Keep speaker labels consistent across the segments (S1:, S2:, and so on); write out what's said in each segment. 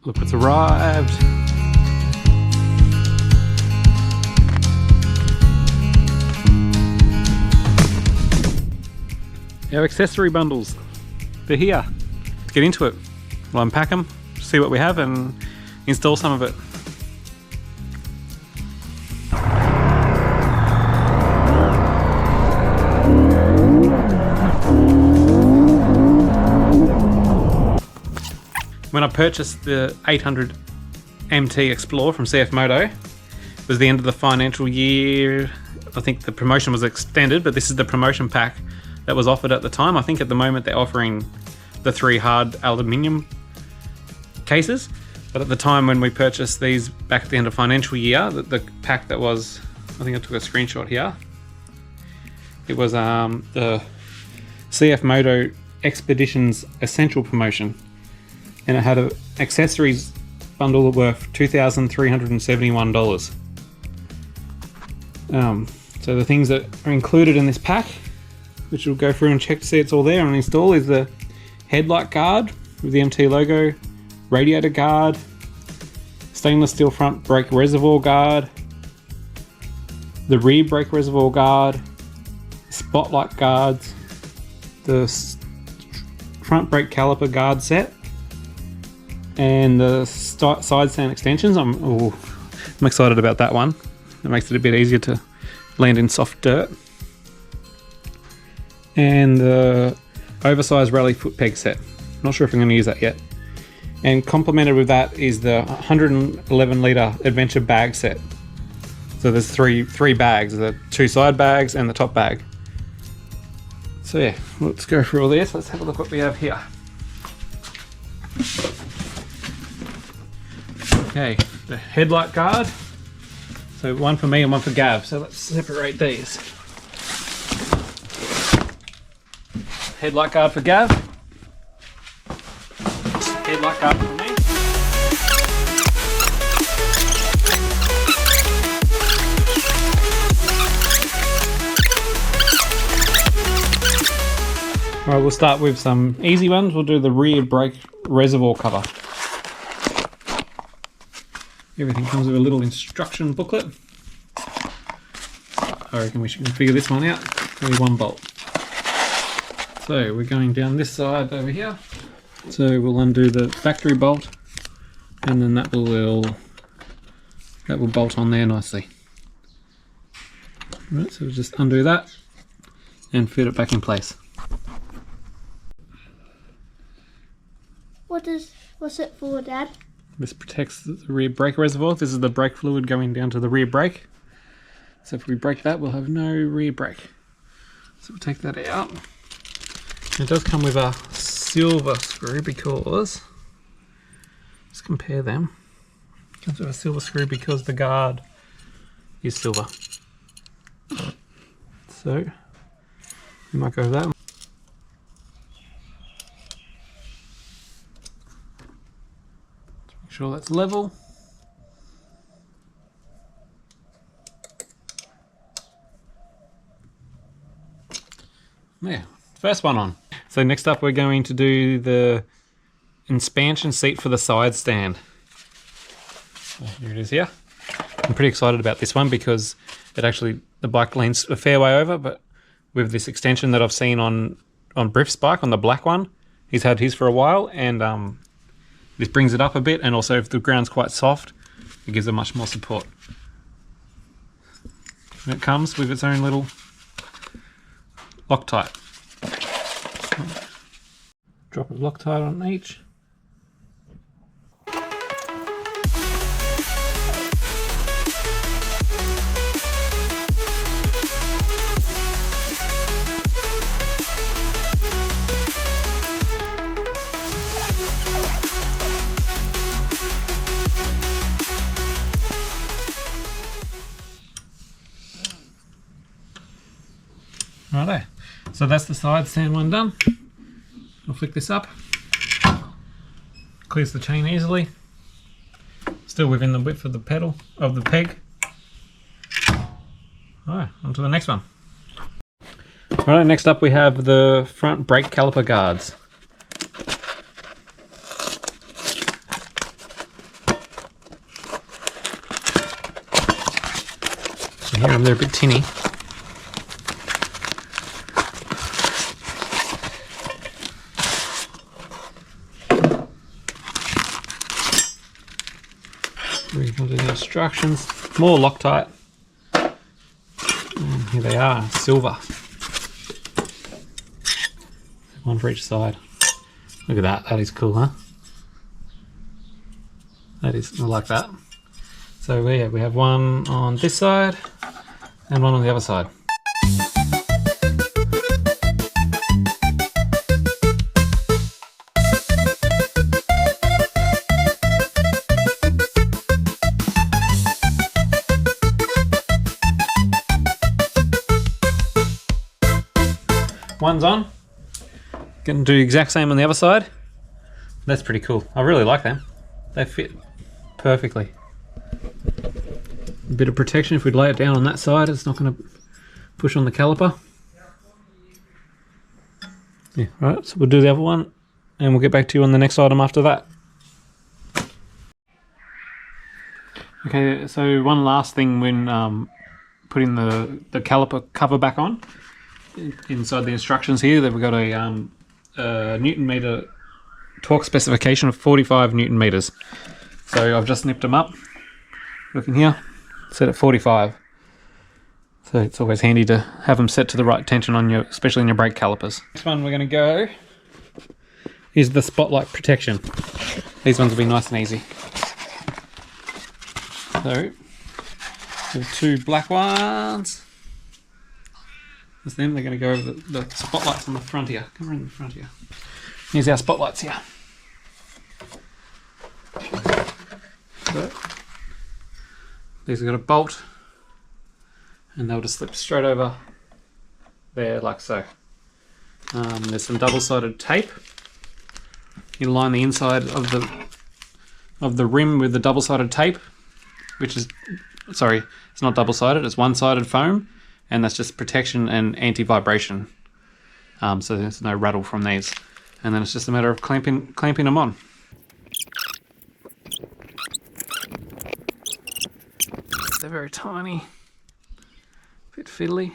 S1: Look what's arrived. Our accessory bundles. They're here. Let's get into it. We'll unpack them, see what we have, and install some of it. When I purchased the 800MT Explorer from CFMoto, it was the end of the financial year. I think the promotion was extended, but this is the promotion pack that was offered at the time. I think at the moment they're offering the 3 hard aluminium cases, but at the time when we purchased these back at the end of financial year, the pack that was, I think I took a screenshot here, it was the CFMoto Expeditions Essential promotion, and it had an accessories bundle worth $2,371. So the things that are included in this pack, which we'll go through and check to see it's all there and install, is the Headlight Guard with the MT logo, Radiator Guard, stainless steel front brake reservoir guard, the rear brake reservoir guard, spotlight guards, the front brake caliper guard set, and the side stand extensions. I'm excited about that one. It makes it a bit easier to land in soft dirt. And the oversized rally foot peg set. Not sure if I'm going to use that yet. And complemented with that is the 111 litre adventure bag set. So there's three bags, the 2 side bags and the top bag. So yeah, let's go through all this. Let's have a look what we have here. Okay, the Headlight Guard. So one for me and one for Gav. So let's separate these. Headlight Guard for Gav. Headlight Guard for me. Alright, we'll start with some easy ones. We'll do the rear brake reservoir cover. Everything comes with a little instruction booklet. I reckon we should figure this one out. Only 1 bolt. So we're going down this side over here. So we'll undo the factory bolt, and then that will bolt on there nicely. Right, so we'll just undo that and fit it back in place.
S2: What's it for, Dad?
S1: This protects the rear brake reservoir. This is the brake fluid going down to the rear brake. So if we break that, we'll have no rear brake. So we'll take that out. It does come with a silver screw because, let's compare them. It comes with a silver screw because the guard is silver. So we might go with that. Make sure that's level. Yeah, first one on. So next up we're going to do the expansion seat for the side stand. So here it is here. I'm pretty excited about this one because the bike leans a fair way over, but with this extension that I've seen on Briff's bike, on the black one, he's had his for a while, and this brings it up a bit, and also if the ground's quite soft, it gives it much more support. And it comes with its own little Loctite. Drop of Loctite on each. Righto, so that's the side stand one done. I'll flick this up. Clears the chain easily. Still within the width of the pedal, of the peg. Alright, on to the next one. Alright, next up we have the front brake caliper guards. hear them, they're a bit tinny. Read on to the instructions. More Loctite. And here they are, silver. One for each side. Look at that, that is cool, huh? That is, I like that. So yeah, we have one on this side and one on the other side. One's on. Gonna do the exact same on the other side. That's pretty cool. I really like them. They fit perfectly. A bit of protection if we'd lay it down on that side. It's not going to push on the caliper. Yeah, right. So we'll do the other one and we'll get back to you on the next item after that. Okay, so one last thing when putting the caliper cover back on. Inside the instructions here, that we've got a Newton meter torque specification of 45 Newton meters. So I've just nipped them up. Looking here, set at 45. So it's always handy to have them set to the right tension on your, especially in your brake calipers. Next one we're going to go is the spotlight protection. These ones will be nice and easy. So the two black ones. That's them. They're going to go over the spotlights on the front here. Come around the front here. Here's our spotlights here. So, these have got a bolt and they'll just slip straight over there like so. There's some double-sided tape. You line the inside of the rim with the double-sided tape, which is, sorry, it's not double-sided, it's one-sided foam, and that's just protection and anti-vibration. So there's no rattle from these. And then it's just a matter of clamping them on. They're very tiny, a bit fiddly.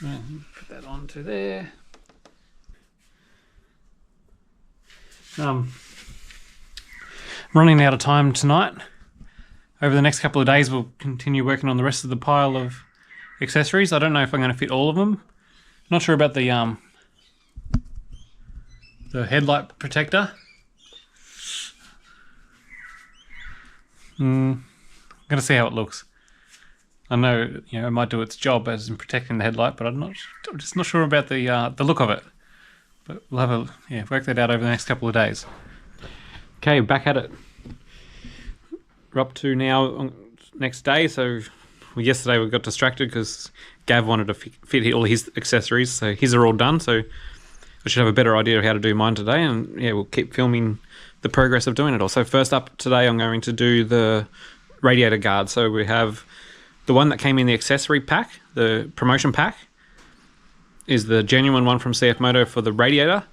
S1: Right, put that onto there. Running out of time tonight. Over the next couple of days we'll continue working on the rest of the pile of accessories. I don't know if I'm going to fit all of them. Not sure about the headlight protector. I'm going to see how it looks. I know, you know, it might do its job as in protecting the headlight, but I'm just not sure about the look of it. But we'll have work that out over the next couple of days. Okay, back at it. We're up to now on next day. So yesterday we got distracted because Gav wanted to fit all his accessories. So his are all done. So I should have a better idea of how to do mine today. And yeah, we'll keep filming the progress of doing it all. So first up today, I'm going to do the radiator guard. So we have the one that came in the accessory pack, the promotion pack, is the genuine one from CFMoto for the radiator.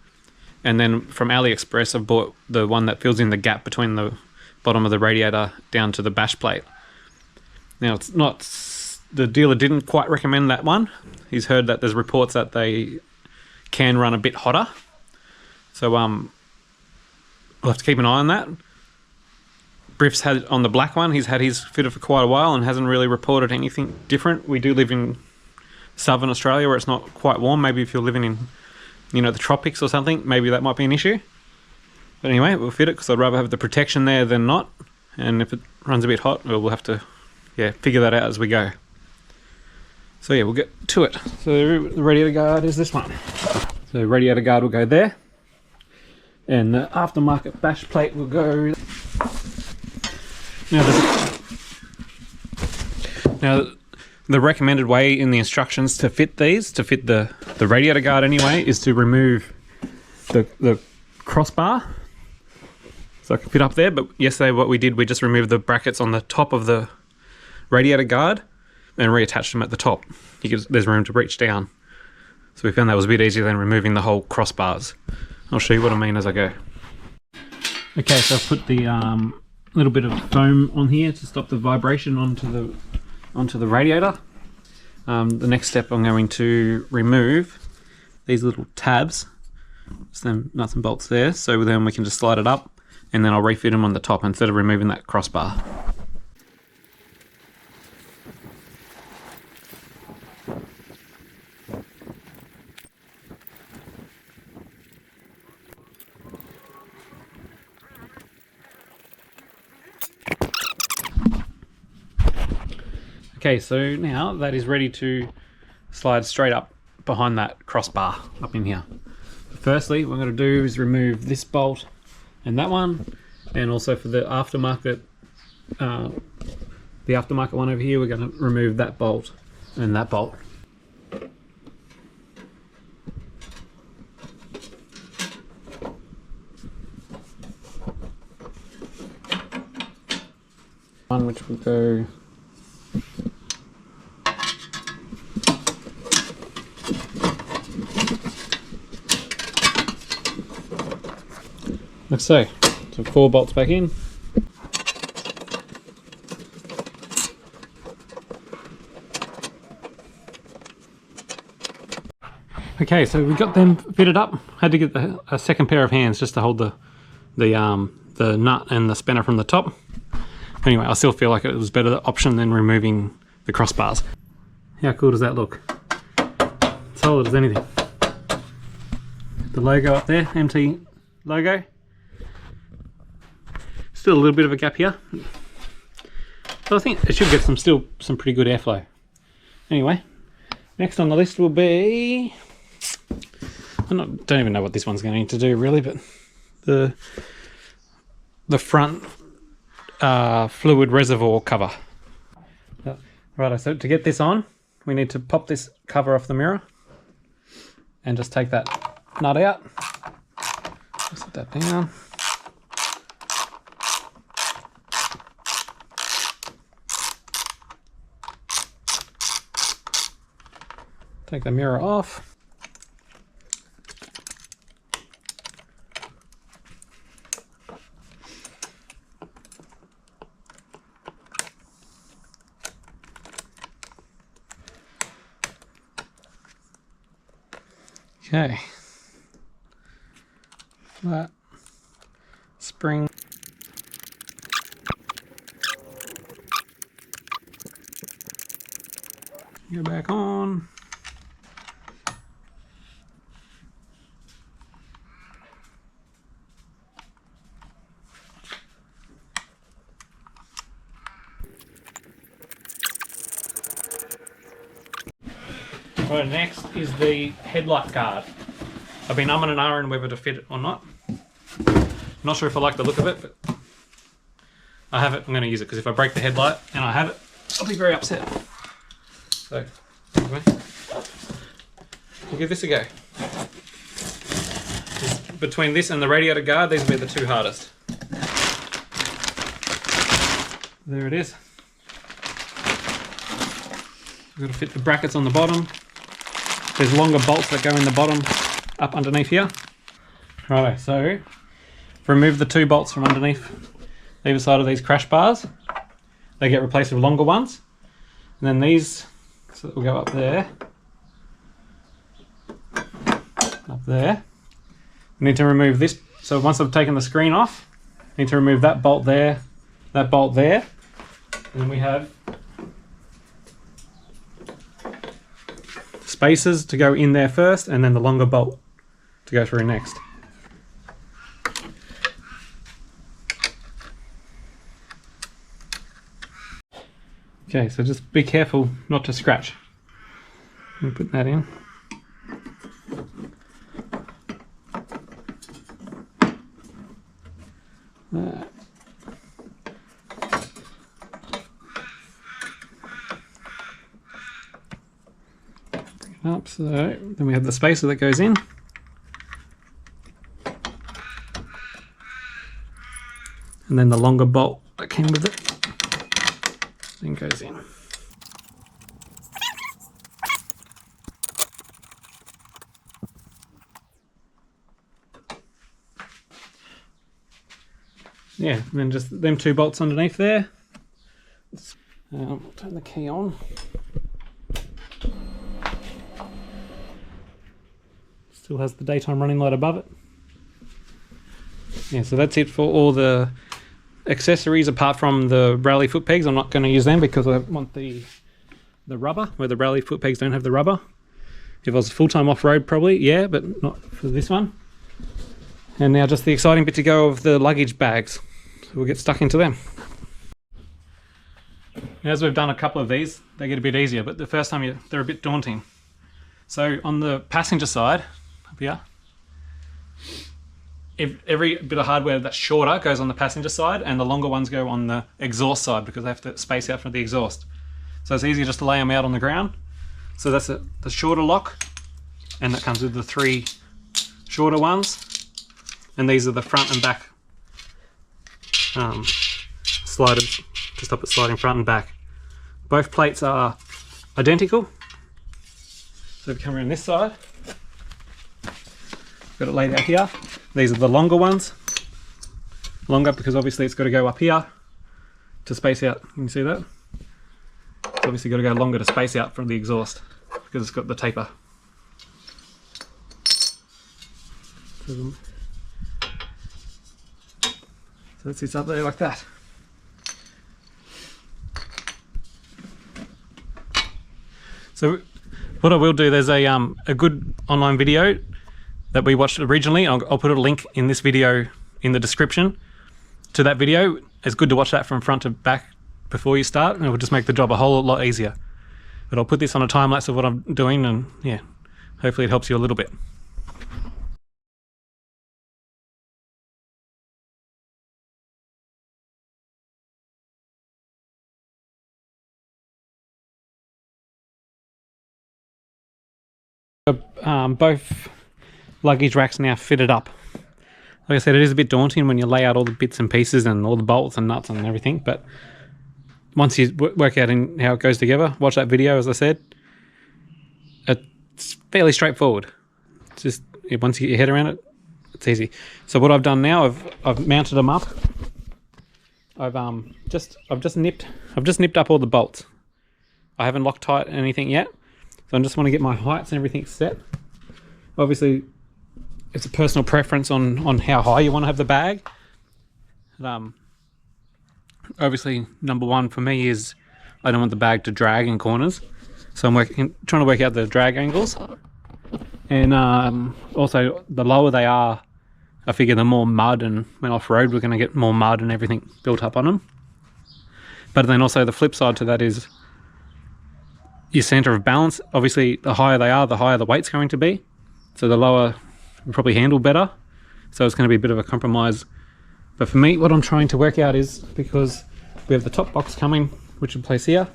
S1: And then from AliExpress, I've bought the one that fills in the gap between the bottom of the radiator down to the bash plate. Now, it's not, the dealer didn't quite recommend that one. He's heard that there's reports that they can run a bit hotter. So we'll have to keep an eye on that. Briff's had on the black one, he's had his fitted for quite a while and hasn't really reported anything different. We do live in southern Australia where it's not quite warm. Maybe if you're living in, you know, the tropics or something, maybe that might be an issue. But anyway, we'll fit it because I'd rather have the protection there than not. And if it runs a bit hot, we'll have to, figure that out as we go. So yeah, we'll get to it. So the radiator guard is this one. So radiator guard will go there. And the aftermarket bash plate will go. Now the recommended way in the instructions to fit these, to fit the radiator guard anyway, is to remove the crossbar. So I can fit up there, but yesterday what we did, we just removed the brackets on the top of the radiator guard and reattached them at the top. There's room to reach down. So we found that was a bit easier than removing the whole crossbars. I'll show you what I mean as I go. Okay, so I've put the little bit of foam on here to stop the vibration onto onto the radiator. The next step, I'm going to remove these little tabs, some nuts and bolts there, so then we can just slide it up, and then I'll refit them on the top instead of removing that crossbar. Okay, so now that is ready to slide straight up behind that crossbar up in here. Firstly, what we're going to do is remove this bolt and that one, and also for the aftermarket one over here, we're going to remove that bolt and that bolt. One which will go like so. So 4 bolts back in. Okay, so we got them fitted up. Had to get a second pair of hands just to hold the nut and the spanner from the top. Anyway, I still feel like it was a better option than removing the crossbars. How cool does that look? Solid as anything. The logo up there, MT logo. Still a little bit of a gap here, but I think it should get some pretty good airflow. Anyway, next on the list will be, don't even know what this one's going to do really, but the front fluid reservoir cover. Right, so to get this on, we need to pop this cover off the mirror and just take that nut out. Set that down. Take the mirror off. Okay. That spring. Go back on. Right, next is the headlight guard. I've been umming and ahhing whether to fit it or not. Not sure if I like the look of it, but I have it. I'm going to use it because if I break the headlight and I have it, I'll be very upset. So, anyway, we'll give this a go. Between this and the radiator guard, these will be the two hardest. There it is. We've got to fit the brackets on the bottom. There's longer bolts that go in the bottom up underneath here. Righto, so remove the 2 bolts from underneath either side of these crash bars. They get replaced with longer ones. And then these, so that will go up there. Up there. We need to remove this. So once I've taken the screen off, I need to remove that bolt there, that bolt there. And then we have spacers to go in there first, and then the longer bolt to go through next. Okay, so just be careful not to scratch. Let me put that in. There. Up, so then we have the spacer that goes in. And then the longer bolt that came with it then goes in. Yeah, and then just them 2 bolts underneath there. Turn the key on. Still has the daytime running light above it. Yeah, so that's it for all the accessories apart from the rally foot pegs. I'm not going to use them because I want the rubber, where the rally foot pegs don't have the rubber. If I was full-time off-road probably, yeah, but not for this one. And now just the exciting bit to go of the luggage bags. So we'll get stuck into them. As we've done a couple of these, they get a bit easier, but the first time they're a bit daunting. So on the passenger side, up here, every bit of hardware that's shorter goes on the passenger side, and the longer ones go on the exhaust side because they have to space out from the exhaust. So it's easier just to lay them out on the ground. So that's the shorter lock, and that comes with the 3 shorter ones. And these are the front and back sliders to stop it sliding front and back. Both plates are identical. So if you come around this side, got it laid out here. These are the longer ones. Longer because obviously it's got to go up here to space out. You can see that? It's obviously got to go longer to space out from the exhaust because it's got the taper. So that sits up there like that. So what I will do, there's a good online video that we watched originally. I'll put a link in this video in the description to that video. It's good to watch that from front to back before you start, and it will just make the job a whole lot easier. But I'll put this on a time lapse of what I'm doing, and yeah, hopefully it helps you a little bit. Both luggage racks now fitted up. Like I said, it is a bit daunting when you lay out all the bits and pieces and all the bolts and nuts and everything, but once you work out in how it goes together, watch that video. As I said, it's fairly straightforward. It's just once you get your head around it, it's easy. So what I've done now, I've mounted them up. I've just nipped up all the bolts. I haven't Loctite anything yet, so I just want to get my heights and everything set. Obviously, it's a personal preference on how high you want to have the bag. Obviously, number one for me is I don't want the bag to drag in corners, so I'm trying to work out the drag angles. And also, the lower they are, I figure the more mud, and when off-road we're going to get more mud and everything built up on them. But then also the flip side to that is your center of balance. Obviously, the higher they are, the higher the weight's going to be. So the lower will probably handle better. So it's going to be a bit of a compromise. But for me, what I'm trying to work out is, because we have the top box coming, which will place here,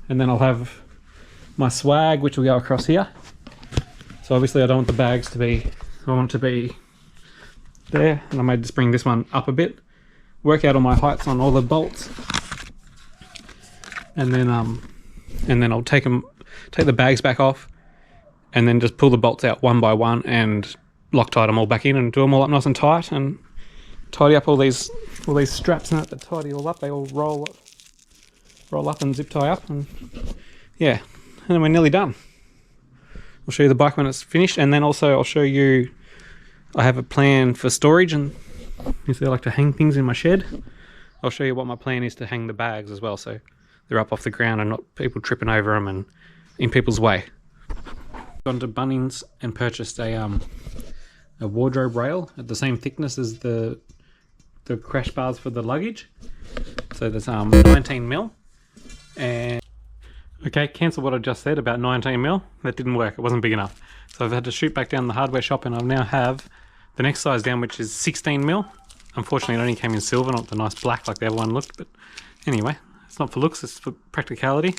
S1: and then I'll have my swag, which will go across here. So obviously I don't want the bags to be, I want it to be there, and I may just bring this one up a bit, work out all my heights on all the bolts, and then I'll take the bags back off, and then just pull the bolts out one by one and Loctite them all back in and do them all up nice and tight, and tidy up all these straps and that tidy all up. They all roll up and zip tie up, and yeah, and then we're nearly done. I'll show you the bike when it's finished, and then also I'll show you, I have a plan for storage, and if I like to hang things in my shed, I'll show you what my plan is to hang the bags as well, so they're up off the ground and not people tripping over them and in people's way. Gone to Bunnings and purchased a wardrobe rail at the same thickness as the crash bars for the luggage. So there's 19mm, and okay, cancel what I just said about 19mm. That didn't work, it wasn't big enough. So I've had to shoot back down the hardware shop, and I now have the next size down, which is 16mm. Unfortunately, it only came in silver, not the nice black like the other one looked, but anyway, it's not for looks, it's for practicality.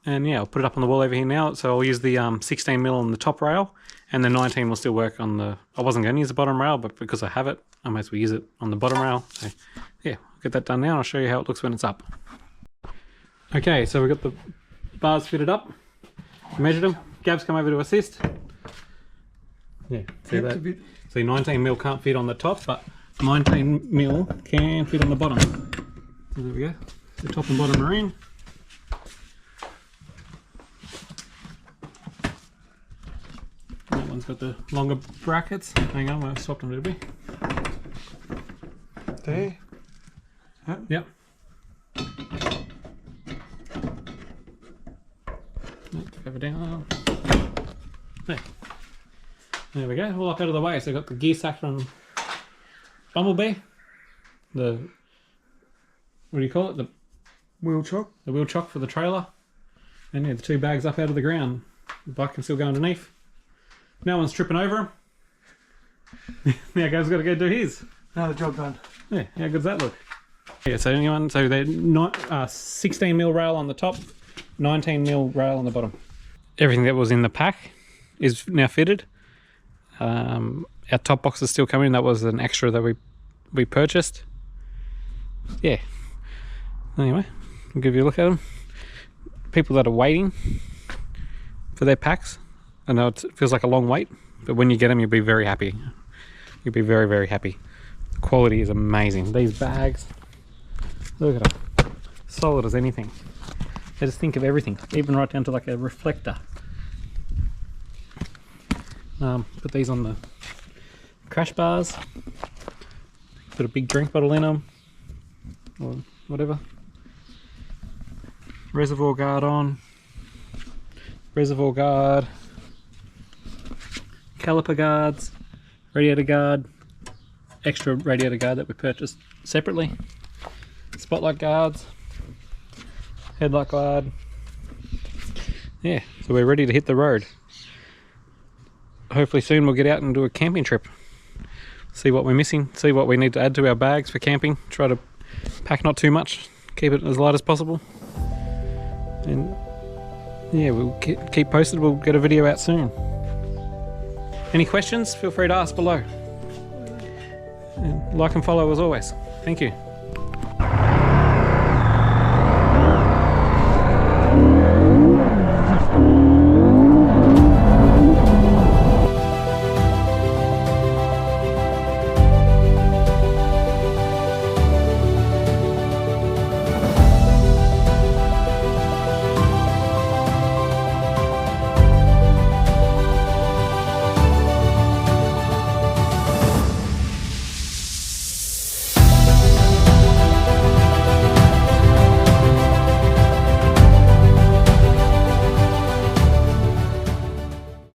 S1: And yeah, I'll put it up on the wall over here now. So I'll use the 16mm on the top rail, and the 19 will still work on the, I wasn't going to use the bottom rail, but because I have it, I might as well use it on the bottom rail. So yeah, I'll get that done now, and I'll show you how it looks when it's up. Okay, so we've got the bars fitted up, measured them, Gab's come over to assist. Yeah, see that? See, 19mm can't fit on the top, but 19mm can fit on the bottom. So there we go, the top and bottom are in. one's got the longer brackets. Hang on, I've swapped them a little bit.
S3: There.
S1: Yep. Over down. There we go, all up out of the way. So I've got the gear sack from Bumblebee. The, what do you call it? The
S3: Wheel chock.
S1: The wheel chock for the trailer. And yeah, the 2 bags up out of the ground. The bike can still go underneath. No one's tripping over him. Now Gav's got to go do his.
S3: Now the job done.
S1: Yeah, how good's that look? Yeah, so they're not 16mm rail on the top, 19mm rail on the bottom. Everything that was in the pack is now fitted. Our top box is still coming. That was an extra that we purchased. Yeah. Anyway, I'll give you a look at them. People that are waiting for their packs, I know it feels like a long wait, but when you get them, you'll be very happy. You'll be very, very happy. The quality is amazing. These bags, look at them, solid as anything. They just think of everything, even right down to like a reflector. Put these on the crash bars, put a big drink bottle in them, or whatever. Reservoir Guard on, Reservoir Guard, Caliper guards, Radiator Guard, extra Radiator Guard that we purchased separately, Spotlight guards, Headlight Guard. Yeah, so we're ready to hit the road. Hopefully soon we'll get out and do a camping trip. See what we're missing, see what we need to add to our bags for camping. Try to pack not too much, keep it as light as possible. And yeah, we'll keep posted. We'll get a video out soon. Any questions? Feel free to ask below. And like and follow as always. Thank you.